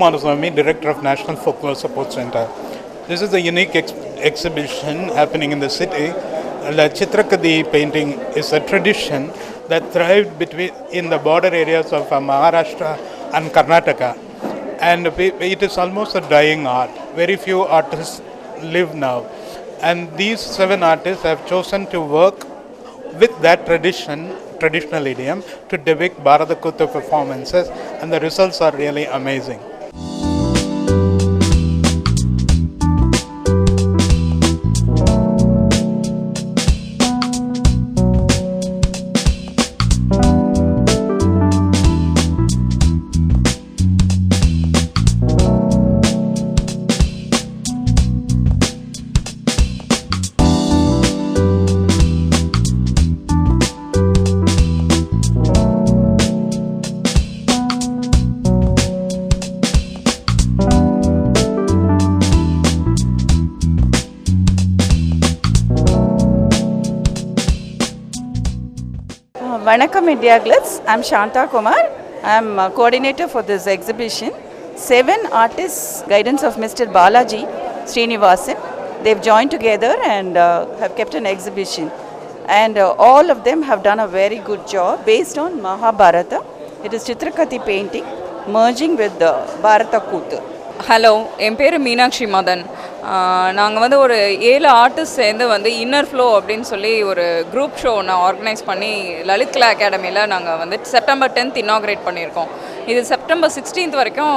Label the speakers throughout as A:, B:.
A: Kumaraswamy, Director of National Folklore Support Center. This is a unique exhibition happening in the city. The Chitrakati painting is a tradition that thrived in the border areas of Maharashtra and Karnataka. And it is almost a dying art. Very few artists live now. And these 7 artists have chosen to work with that traditional idiom, to depict Bharata Kuttu performances, and the results are really amazing.
B: Vanakkam IndiaGlitz. I'm Shanta Kumar. I'm coordinator for this exhibition. 7 artists, guidance of Mr. Balaji Srinivasan. They've joined together and have kept an exhibition. And all of them have done a very good job based on Mahabharata. It is Chitrakati painting merging with the Bharata Kuttu.
C: Hello என் பேர் மீனாட்சி மதன். நாங்கள் வந்து ஒரு 7 artist சேர்ந்து வந்து inner flow அப்படின்னு சொல்லி ஒரு குரூப் ஷோ நான் ஆர்கனைஸ் பண்ணி லலித் கலா அகாடமியில் நாங்கள் வந்து செப்டம்பர் 10th இனாக்ரேட் பண்ணியிருக்கோம். இது செப்டம்பர் 16th வரைக்கும்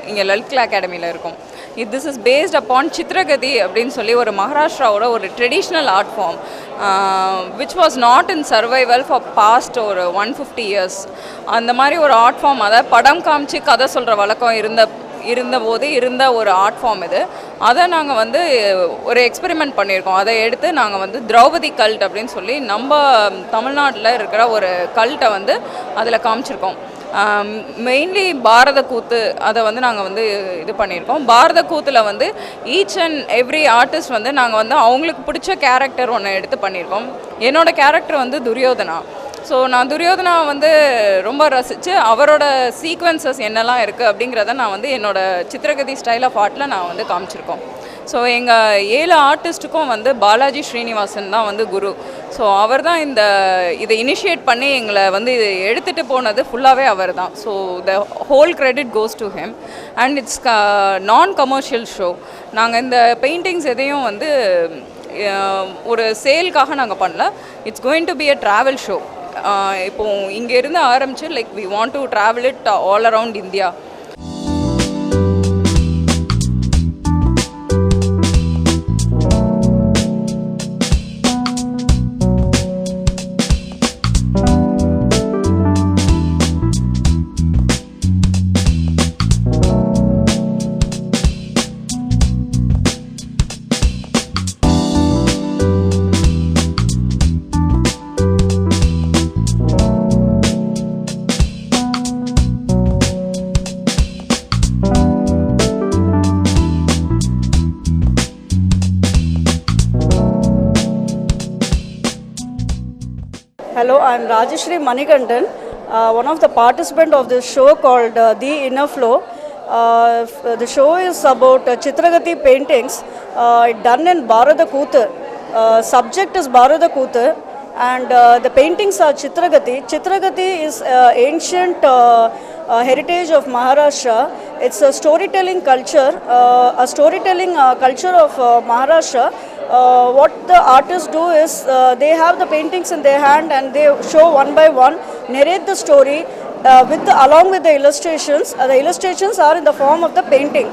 C: இங்கே லலித் கலா அகாடமியில் இருக்கும். This is based upon Chitrakathi அப்படின்னு சொல்லி ஒரு மகாராஷ்டிராவோட ஒரு traditional art form which was not in survival for past ஒரு 150 years. அந்த மாதிரி ஒரு ஆர்ட் ஃபார்ம், அதாவது படம் காமிச்சு கதை சொல்கிற வழக்கம் இருந்த ஒரு ஆர்ட் ஃபார்ம் இது. அதை நாங்கள் வந்து ஒரு எக்ஸ்பெரிமெண்ட் பண்ணியிருக்கோம். அதை எடுத்து நாங்கள் வந்து திரௌபதி கல்ட் அப்படின்னு சொல்லி நம்ம தமிழ்நாட்டில் இருக்கிற ஒரு கல்ட்டை வந்து அதில் காமிச்சிருக்கோம். மெயின்லி பாரத கூத்து அதை வந்து நாங்கள் வந்து இது பண்ணியிருக்கோம். பாரத கூத்தில் வந்து ஈச் அண்ட் எவ்ரி ஆர்டிஸ்ட் வந்து நாங்கள் வந்து அவங்களுக்கு பிடிச்ச கேரக்டர் ஒன்று எடுத்து பண்ணியிருக்கோம். என்னோடய கேரக்டர் வந்து துரியோதனா. ஸோ நான் துரியோதனா வந்து ரொம்ப ரசித்து அவரோட சீக்வன்சஸ் என்னெல்லாம் இருக்குது அப்படிங்கிறத நான் வந்து என்னோடய சித்திரகதி ஸ்டைல் ஆஃப் ஆர்ட்டில் நான் வந்து காமிச்சிருக்கோம். ஸோ எங்கள் 7 ஆர்டிஸ்ட்டுக்கும் வந்து பாலாஜி ஸ்ரீனிவாசன் தான் வந்து குரு. ஸோ அவர் தான் இதை இனிஷியேட் பண்ணி எங்களை வந்து இது எடுத்துகிட்டு போனது ஃபுல்லாகவே அவர் தான். So the whole credit goes to him. And it's non commercial show. நாங்கள் இந்த பெயிண்டிங்ஸ் எதையும் வந்து ஒரு சேல்காக நாங்கள் பண்ணல. It's going to be a travel show. இப்போ இங்கேருந்து ஆரம்பிச்சு like we want to travel it all around India.
D: Hello, I am Rajasri Manikandan, one of the participants of this show called The Inner Flow. The show is about Chitragati paintings done in Bharata Kuttu. Subject is Bharata Kuttu and the paintings are Chitragati. Chitragati is ancient heritage of Maharashtra. It's a storytelling culture, culture of Maharashtra. What the artists do is they have the paintings in their hand and they show one by one, narrate the story along with the illustrations. The illustrations are in the form of the painting,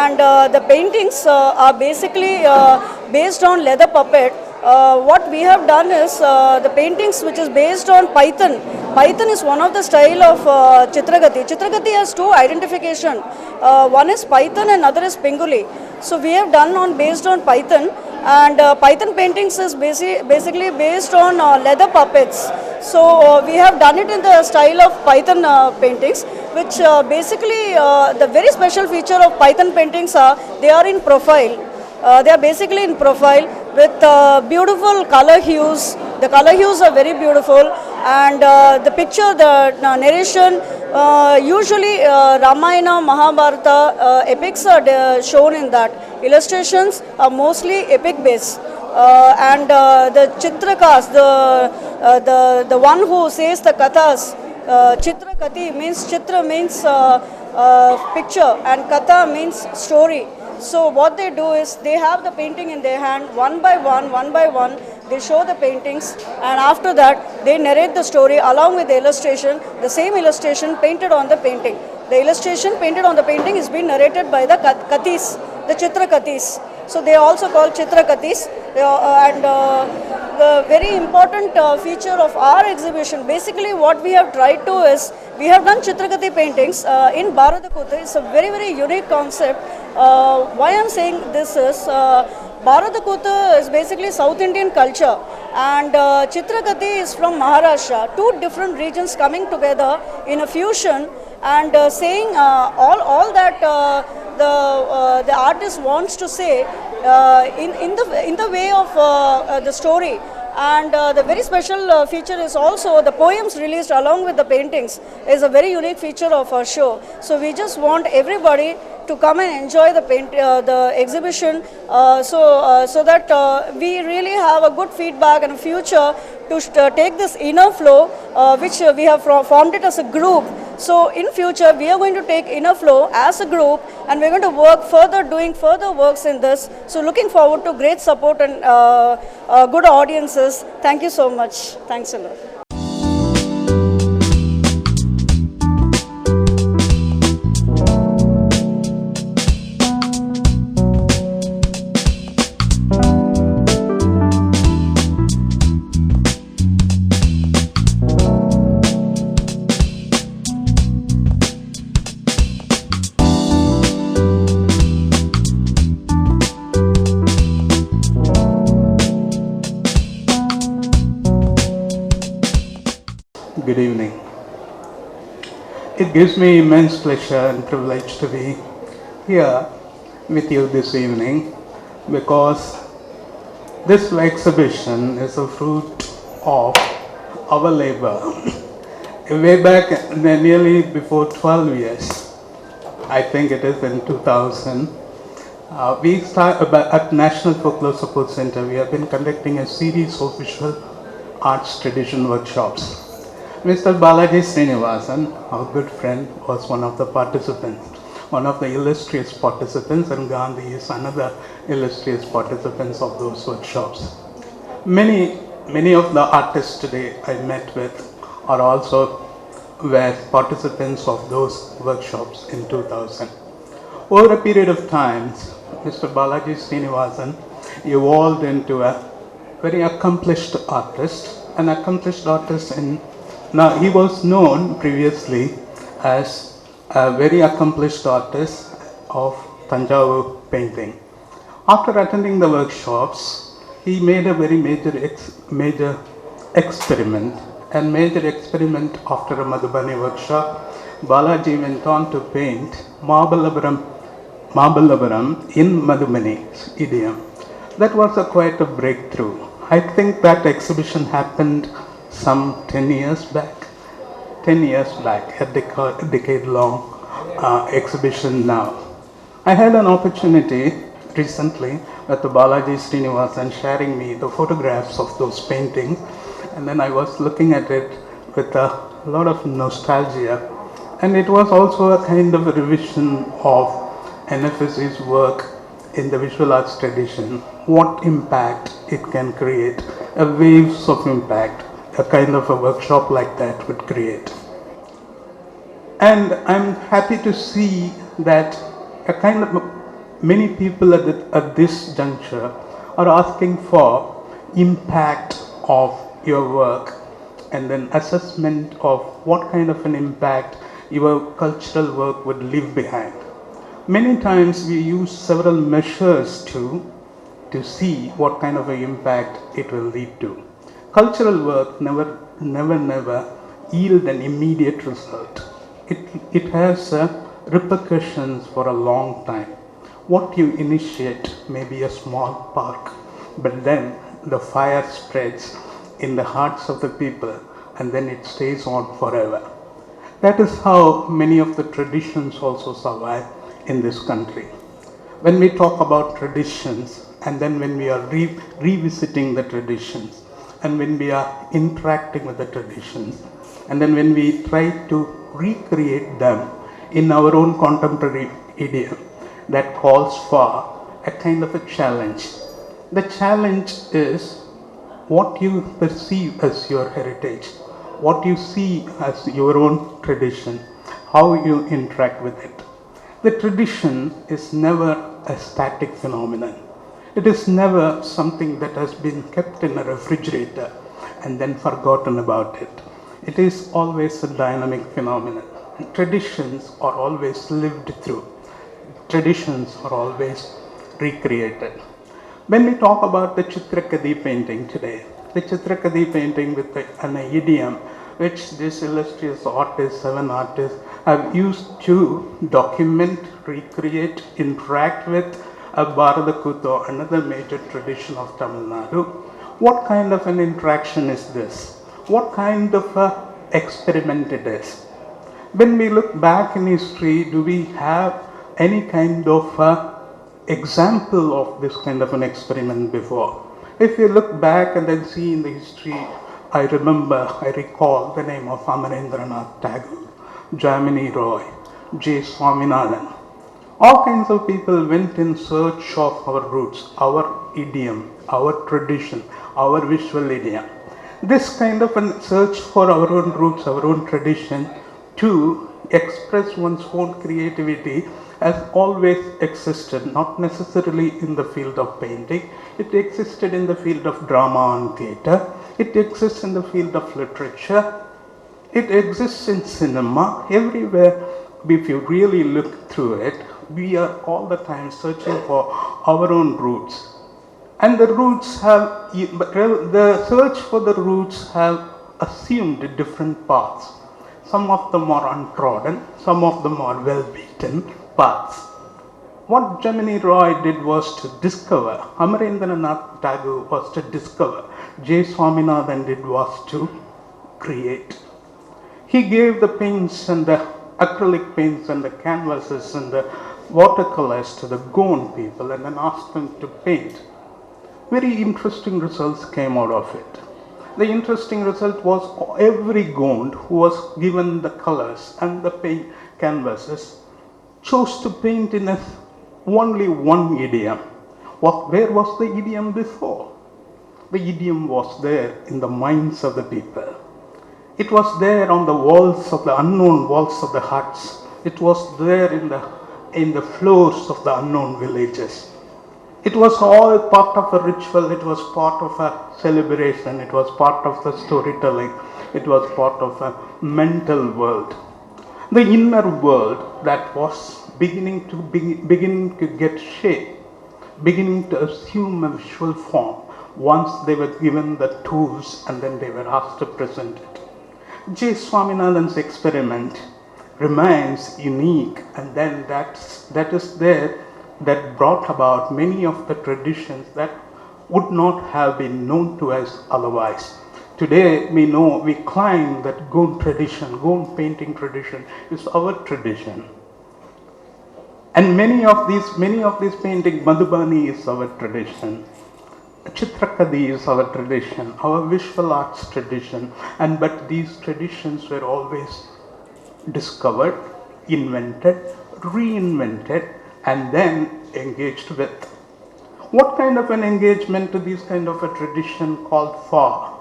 D: and the paintings are basically based on leather puppet. What we have done is the paintings which is based on Python. Python is one of the style of Chitragati. Chitragati has 2 identification. One is Python and other is Pinguli. So we have done based on Python, and Python paintings is basically based on leather puppets. So we have done it in the style of Python paintings, which basically the very special feature of Python paintings are they are in profile. They are basically in profile with beautiful color hues. The color hues are very beautiful, and the picture, the narration, usually Ramayana, Mahabharata epics are shown in that. Illustrations are mostly epic based. And the chitrakas, the one who says the kathas, chitrakati means chitra means picture and katha means story. So what they do is they have the painting in their hand, one by one they show the paintings, and after that they narrate the story along with the illustration, the same illustration painted on the painting. The illustration painted on the painting is being narrated by the kathis, the chitrakatis. So they are also called chitrakatis. And the very important feature of our exhibition, basically what we have tried to is, we have done chitrakati paintings in Bharatakuta. It's a very, very unique concept. Why I'm saying this is, Bharatakuta is basically South Indian culture, and Chitrakati is from Maharashtra. Two different regions coming together in a fusion and saying all that the artist wants to say in the way of the story. And the very special feature is also the poems released along with the paintings is a very unique feature of our show. So we just want everybody to come and enjoy the exhibition, so that we really have a good feedback and a future to take this inner flow, which we have formed it as a group. So in future we are going to take inner flow as a group, and we're going to work further, doing further works in this. So looking forward to great support and good audiences. Thank you so much. Thanks a lot.
A: Good evening. It gives me immense pleasure and privilege to be here with you this evening, because this exhibition is a fruit of our labor. Way back, nearly before 12 years, I think it is in 2000, we started at National Folklore Support Center. We have been conducting a series of visual arts tradition workshops. Mr. Balaji Srinivasan, our good friend, was one of the participants, one of the illustrious participants, and Gandhi is another illustrious participants of those workshops. Many of the artists today I met with are also were participants of those workshops in 2000. Over a period of time, Mr. Balaji Srinivasan evolved into a very accomplished artist, now he was known previously as a very accomplished artist of Tanjavur painting. After attending the workshops, he made a very major experiment. And major experiment after a Madhubani workshop, Balaji went on to paint Mahabalipuram in Madhubani idiom. That was quite a breakthrough. I think that exhibition happened some 10 years back, a decade-long exhibition now. I had an opportunity recently with Balaji Srinivasan sharing me the photographs of those paintings, and then I was looking at it with a lot of nostalgia, and it was also a kind of a revision of NFSC's work in the visual arts tradition, what impact it can create, waves of impact a kind of a workshop like that would create. And I'm happy to see that a kind of many people at this juncture are asking for impact of your work, and then assessment of what kind of an impact your cultural work would leave behind. Many times we use several measures to see what kind of an impact it will lead to. Cultural work never yield an immediate result. It has repercussions for a long time. What you initiate may be a small spark, but then the fire spreads in the hearts of the people and then it stays on forever. That is how many of the traditions also survive in this country. When we talk about traditions, and then when we are revisiting the traditions, and when we are interacting with the traditions, and then when we try to recreate them in our own contemporary idiom, that calls for a kind of a challenge. The challenge is what you perceive as your heritage, what you see as your own tradition, how you interact with it. The tradition is never a static phenomenon. It is never something that has been kept in a refrigerator and then forgotten about it. It is always a dynamic phenomenon. Traditions are always lived through. Traditions are always recreated. When we talk about the Chitrakadi painting today, the Chitrakadi painting with an idiom which these illustrious artists, 7 artists, have used to document, recreate, interact with a Bharadakuto, another major tradition of Tamil Nadu. What kind of an interaction is this? What kind of an experiment it is? When we look back in history, do we have any kind of example of this kind of an experiment before? If you look back and then see in the history, I recall the name of Amarendranath Tagore, Jamini Roy, J. Swaminathan. All kinds of people went in search of our roots, our idiom, our tradition, our visual idiom. This kind of a search for our own roots, our own tradition, to express one's own creativity has always existed, not necessarily in the field of painting. It existed in the field of drama and theatre. It exists in the field of literature. It exists in cinema. Everywhere, if you really look through it, we are all the time searching for our own roots. And the roots have, the search for the roots have assumed different paths. Some of them are untrodden, some of them are well-beaten paths. What Jamini Roy did was to discover, Amarendranath Tagore was to discover, J. Swaminathan did was to create. He gave the paints and the acrylic paints and the canvases and the watercolors to the Gond people and then asked them to paint. Very interesting results came out of it. The interesting result was every Gond who was given the colors and the paint canvases chose to paint in only one idiom. Where was the idiom before? The idiom was there in the minds of the people. It was there on the walls of the unknown walls of the huts. It was there in the floors of the unknown villages. It was all part of a ritual, it was part of a celebration, it was part of the storytelling, it was part of a mental world. The inner world that was beginning to get shape, beginning to assume a visual form once they were given the tools and then they were asked to present it. J. Swaminathan's experiment remains unique, and then that is there that brought about many of the traditions that would not have been known to us otherwise. Today we claim that Gond tradition, Gond painting tradition is our tradition. And many of these painting, Madhubani is our tradition. Chitrakadi is our tradition, our visual arts tradition, but these traditions were always discovered, invented, reinvented, and then engaged with. What kind of an engagement to this kind of a tradition called for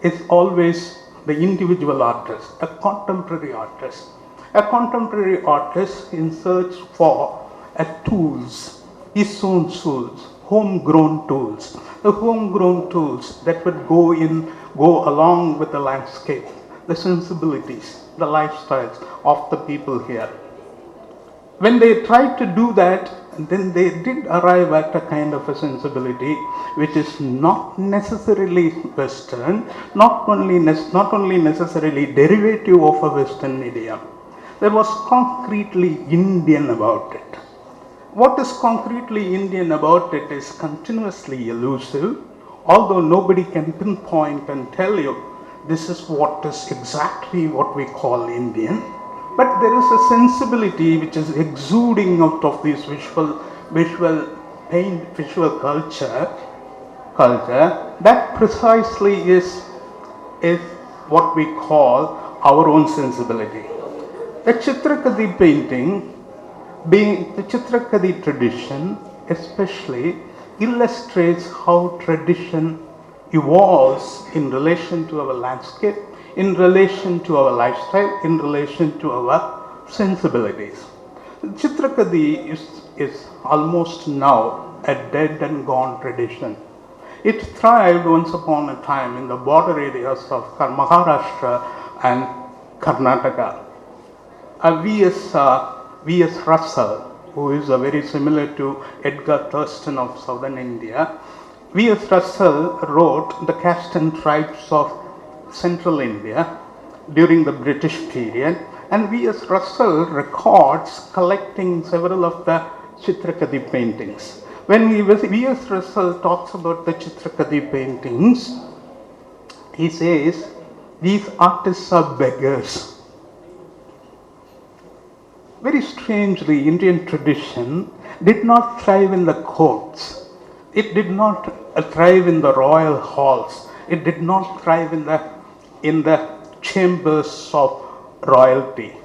A: is always the individual artist, a contemporary artist. A contemporary artist in search for tools, his own tools, homegrown tools, the homegrown tools that would go along with the landscape, the sensibilities, the lifestyles of the people here. When they tried to do that, then they did arrive at a kind of a sensibility which is not necessarily Western, not only necessarily derivative of a Western idiom. There was concretely Indian about it. What is concretely Indian about it is continuously elusive, although nobody can pinpoint and tell you this is what is exactly what we call Indian, but there is a sensibility which is exuding out of this visual paint, visual culture that precisely is what we call our own sensibility. The Chitrakadi painting, being the Chitrakadi tradition, especially illustrates how tradition evolves in relation to our landscape, in relation to our lifestyle, in relation to our sensibilities. Chitrakadi is almost now a dead and gone tradition. It thrived once upon a time in the border areas of Maharashtra and Karnataka. V.S. Russell, who is very similar to Edgar Thurston of southern India, V.S. Russell wrote The Caste and Tribes of Central India during the British period, and V.S. Russell records collecting several of the Chitrakadi paintings. When V.S. Russell talks about the Chitrakadi paintings, he says, these artists are beggars. Very strangely, Indian tradition did not thrive in the courts. It did not thrive in the royal halls. It did not thrive in the chambers of royalty.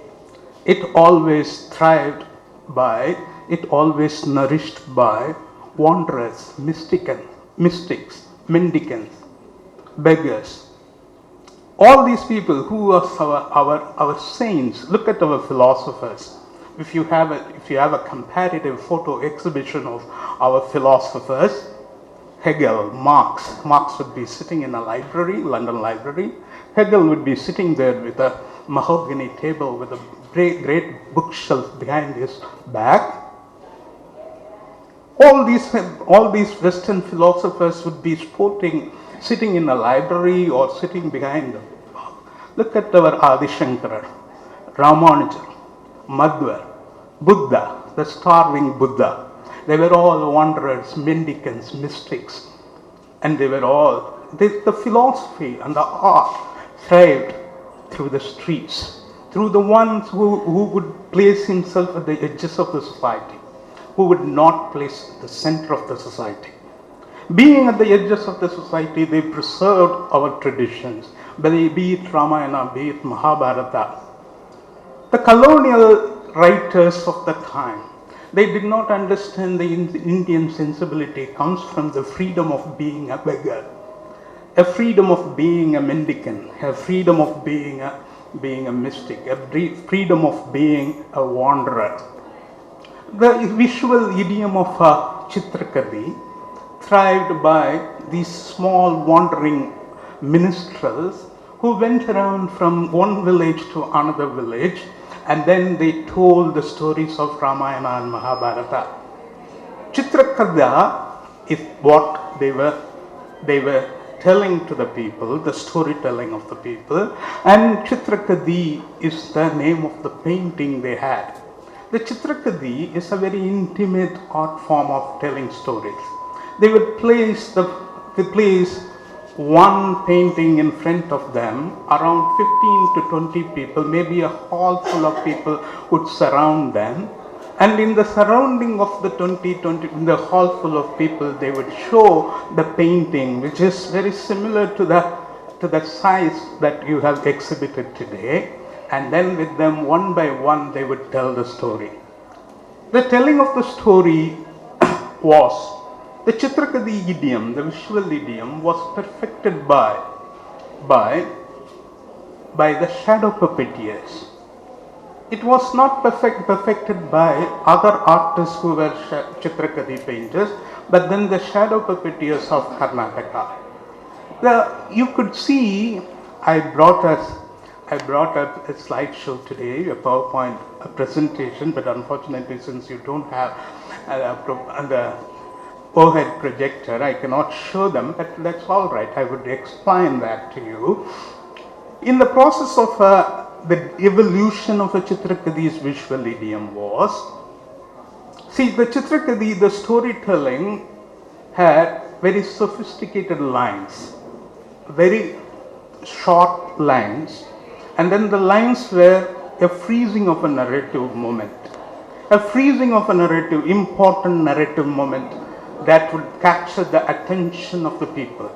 A: It always thrived by, it always nourished by wanderers, mystics, mendicants, beggars. All these people who are our saints. Look at our philosophers. If you have a comparative photo exhibition of our philosophers, Hegel, Marx would be sitting in a library, London Library. Hegel would be sitting there with a mahogany table with a great bookshelf behind his back. All these Western philosophers would be sitting in a library or sitting behind them. Look at our Adi Shankara, Ramanujan, Madhva, Buddha, the starving Buddha. They were all wanderers, mendicants, mystics, and they were all, the philosophy and the art thrived through the streets, through the ones who would place himself at the edges of the society, who would not place at the center of the society. Being at the edges of the society, they preserved our traditions, be it Ramayana, be it Mahabharata. The colonial writers of the time, they did not understand the Indian sensibility comes from the freedom of being a beggar, a freedom of being a mendicant, a freedom of being a mystic, a freedom of being a wanderer. The visual idiom of Chitrakadi thrived by these small wandering minstrels who went around from one village to another village, and then they told the stories of Ramayana and Mahabharata. Chitrakada is what they were telling to the people, the storytelling of the people, and Chitrakadi is the name of the painting they had. The Chitrakadi is a very intimate art form of telling stories. They would place one painting in front of them, around 15 to 20 people, maybe a hall full of people would surround them, and in the surrounding of in the hall full of people, they would show the painting, which is very similar to the size that you have exhibited today, and then with them one by one they would tell the story. The telling of the story was the Chitrakadi idiom, the visual idiom, was perfected by the shadow puppeteers. It was not perfected by other artists who were Chitrakadi painters, but then the shadow puppeteers of Karnataka. You could see, I brought up a slideshow today, a PowerPoint presentation, but unfortunately, since you don't have the overhead projector, I cannot show them, but that's all right. I would explain that to you. In the process of the evolution of the Chitrakadi's visual idiom was, see, the Chitrakadi, the storytelling had very sophisticated lines, very short lines, and then the lines were a freezing of a narrative moment. A freezing of a narrative, important narrative moment that would capture the attention of the people.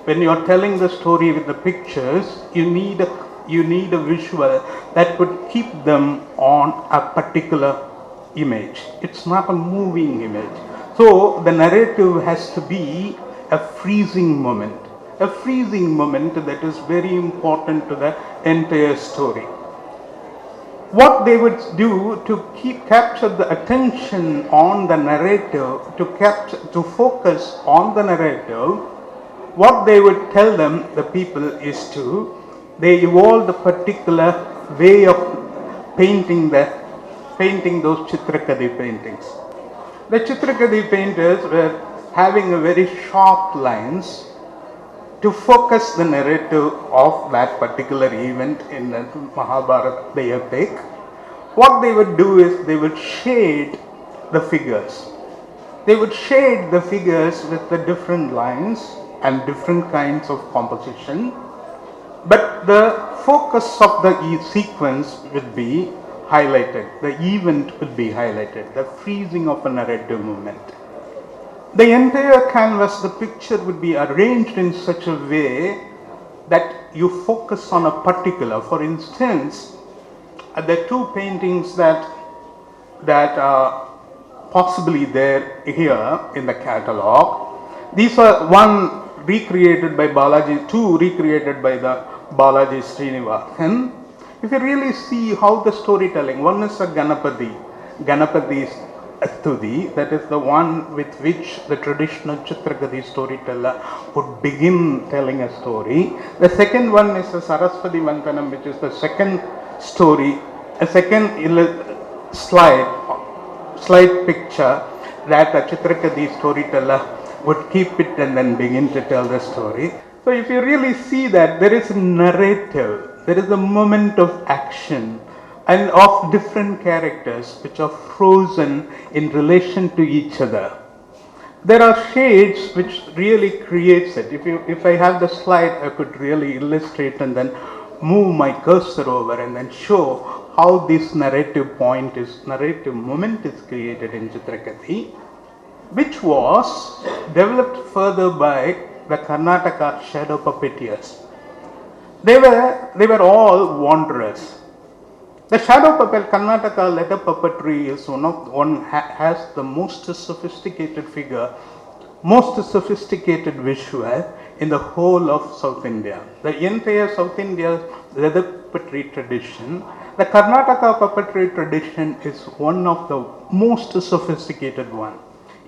A: When you are telling the story with the pictures, you need a visual that would keep them on a particular image. It's not a moving image. So the narrative has to be a freezing moment that is very important to the entire story. What they would do to capture the attention on the narrative, to focus on the narrative, what they would tell them, the people, is they evolved a particular way of painting those Chitrakadi paintings. The Chitrakadi painters were having a very sharp lines to focus the narrative of that particular event in the Mahabharata, the epic. What they would do is they would shade the figures. They would shade the figures with the different lines and different kinds of composition, but the focus of the sequence would be highlighted. The event would be highlighted, the freezing of a narrative moment. The entire canvas, the picture would be arranged in such a way that you focus on a particular. For instance, the two paintings that are possibly there here in the catalogue, these are one recreated by Balaji, two recreated by the Balaji Srinivasan. If you really see how the storytelling, one is a Ganapati's Studi, that is the one with which the traditional Chitrakadi storyteller would begin telling a story. The second one is a Saraswati Vantanam, which is the second story, a second slide picture that a Chitrakadi storyteller would keep it and then begin to tell the story. So if you really see that, there is a narrative, there is a moment of action and of different characters which are frozen in relation to each other. There are shades which really creates it. If I have the slide, I could really illustrate and then move my cursor over and then show how this narrative moment is created in Chitrakati, which was developed further by the Karnataka shadow puppeteers. They were all wanderers. The shadow puppet, Karnataka letter puppetry is has the most sophisticated figure, most sophisticated visual in the whole of South India. The entire South India leather puppetry tradition, the Karnataka puppetry tradition is one of the most sophisticated one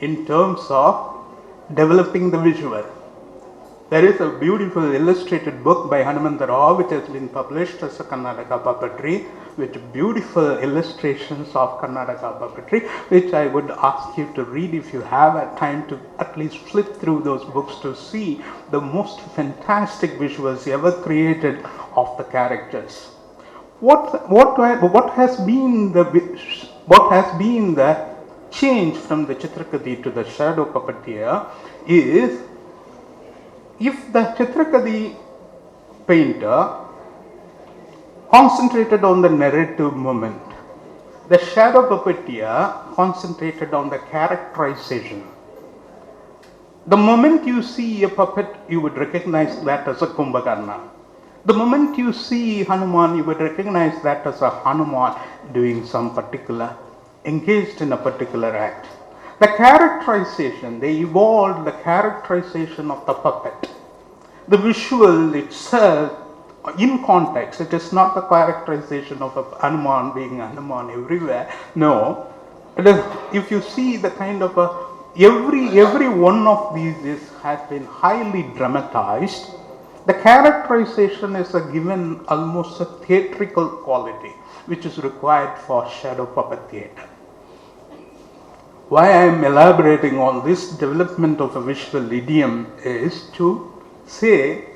A: in terms of developing the visual. There is a beautiful illustrated book by Hanumanta Rao which has been published as a Karnataka puppetry with beautiful illustrations of Karnataka puppetry, which I would ask you to read if you have a time to at least flip through those books to see the most fantastic visuals ever created of the characters. What has been the change from the Chitrakadi to the shadow puppeteer is, if the Chitrakadi painter concentrated on the narrative moment, the shadow puppeteer concentrated on the characterization. The moment you see a puppet, you would recognize that as a Kumbhakarna. The moment you see Hanuman, you would recognize that as a Hanuman doing some particular, engaged in a particular act. The characterization, they evolved the characterization of the puppet. The visual itself, in context, it is not the characterization of a Hanuman being Hanuman everywhere. No, if you see the kind of every one of these has been highly dramatized. The characterization is given almost a theatrical quality, which is required for shadow puppet theatre. Why I am elaborating on this development of a visual idiom is to say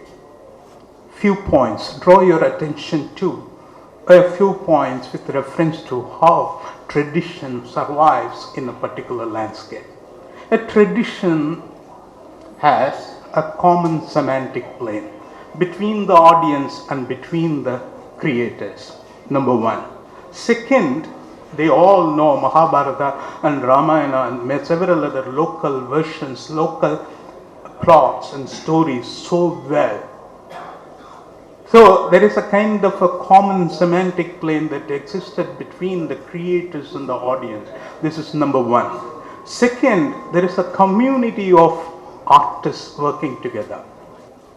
A: few points, draw your attention to a few points with reference to how tradition survives in a particular landscape. A tradition has a common semantic plane. between the audience and between the creators, number one. Second, they all know Mahabharata and Ramayana and several other local versions, local plots and stories so well. So there is a kind of a common semantic plane that existed between the creators and the audience. This is number one. Second, there is a community of artists working together.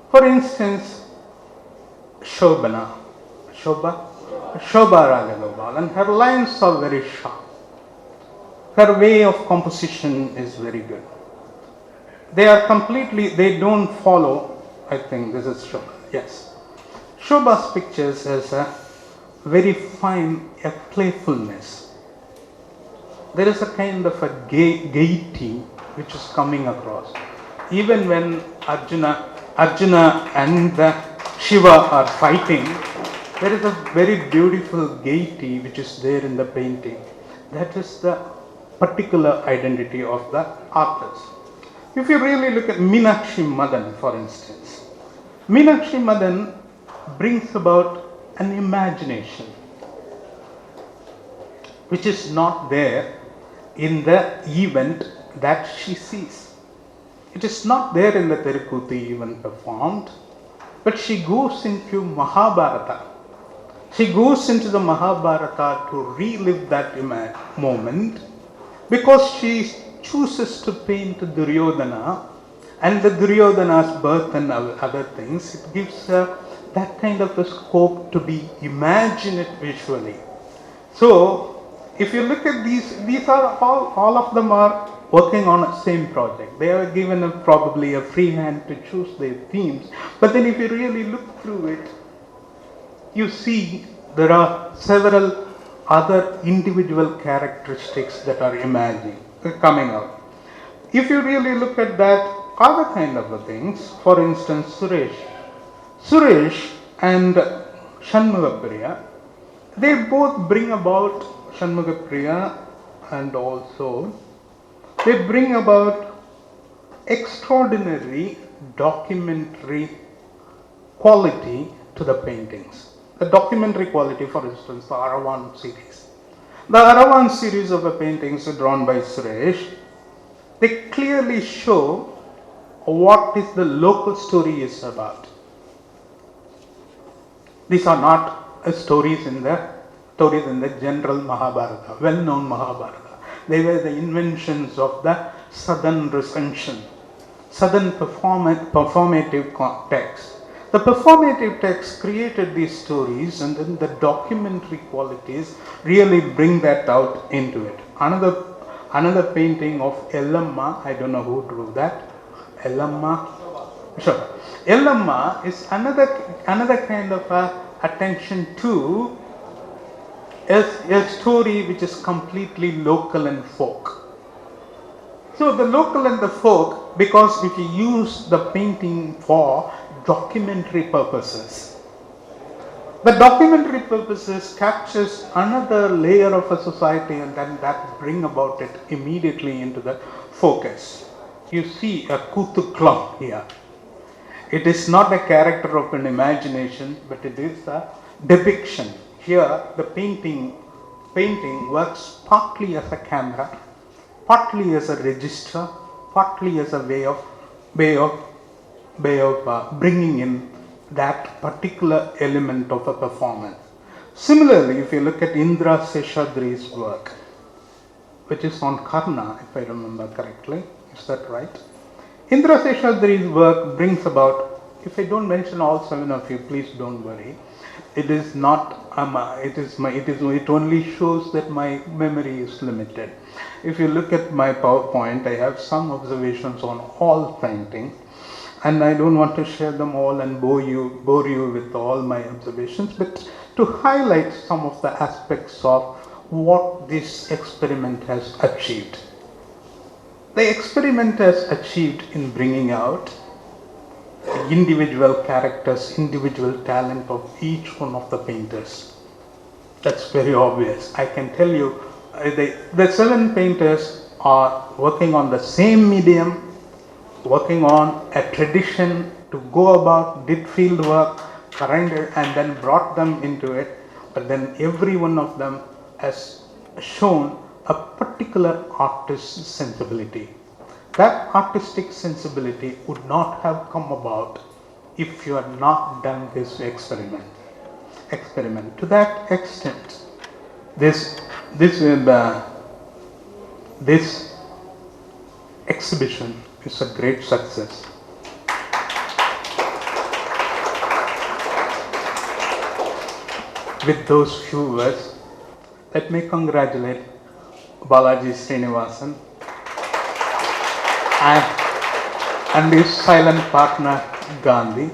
A: For instance, Shobha Rajagopalan, her lines are very sharp. Her way of composition is very good. They don't follow, I think this is Shobha, yes. Shobha's pictures has a very fine playfulness. There is a kind of a gaiety which is coming across. Even when Arjuna and Shiva are fighting, there is a very beautiful gaiety which is there in the painting. That is the particular identity of the artist. If you really look at Meenakshi Madan, for instance, Meenakshi Madan brings about an imagination which is not there in the event that she sees. It is not there in the Terikuti even performed, but she goes into Mahabharata. She goes into the Mahabharata to relive that moment, because she chooses to paint Duryodhana and the Duryodhana's birth and other things. It gives her that kind of a scope to be imagined visually. So, if you look at these are all of them are working on a same project. They are given probably a free hand to choose their themes. But then if you really look through it, you see there are several other individual characteristics that are coming out. If you really look at that, other kind of things, for instance, Suresh and Shanmughapriya, they both bring about Shanmughapriya and also they bring about extraordinary documentary quality to the paintings. The documentary quality, for instance, the Aravan series. The Aravan series of the paintings drawn by Suresh, they clearly show what is the local story is about. These are not stories in the general Mahabharata, well-known Mahabharata. They were the inventions of the southern recension, southern performative text. The performative text created these stories, and then the documentary qualities really bring that out into it. Another painting of Ellamma, I don't know who drew that. Ellamma. Sure. Ellamma is another kind of attention to a story which is completely local and folk. So the local and the folk, because if you use the painting for documentary purposes, the documentary purposes captures another layer of a society, and then that bring about it immediately into the focus. You see a Kutuklam here. It is not a character of an imagination, but it is a depiction. Here the painting works partly as a camera, partly as a register, partly as a way of bringing in that particular element of a performance. Similarly, if you look at Indira Seshadri's work, which is on Karna, if I remember correctly, is that right? Indira Seshadri's work brings about, if I don't mention all 7 of you, please don't worry. It is not, it only shows that my memory is limited. If you look at my PowerPoint, I have some observations on all painting, and I don't want to share them all and bore you with all my observations, but to highlight some of the aspects of what this experiment has achieved. The experiment has achieved in bringing out individual characters, individual talent of each one of the painters. That's very obvious. I can tell you, the 7 painters are working on the same medium, working on a tradition to go about, did field work, surrendered, and then brought them into it. But then every one of them has shown a particular artist's sensibility. That artistic sensibility would not have come about if you had not done this experiment. To that extent, this exhibition is a great success. With those few words, let me congratulate Balaji Srinivasan and his silent partner Gandhi,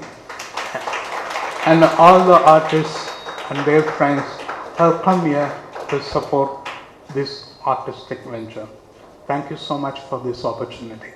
A: and all the artists and their friends have come here to support this artistic venture. Thank you so much for this opportunity.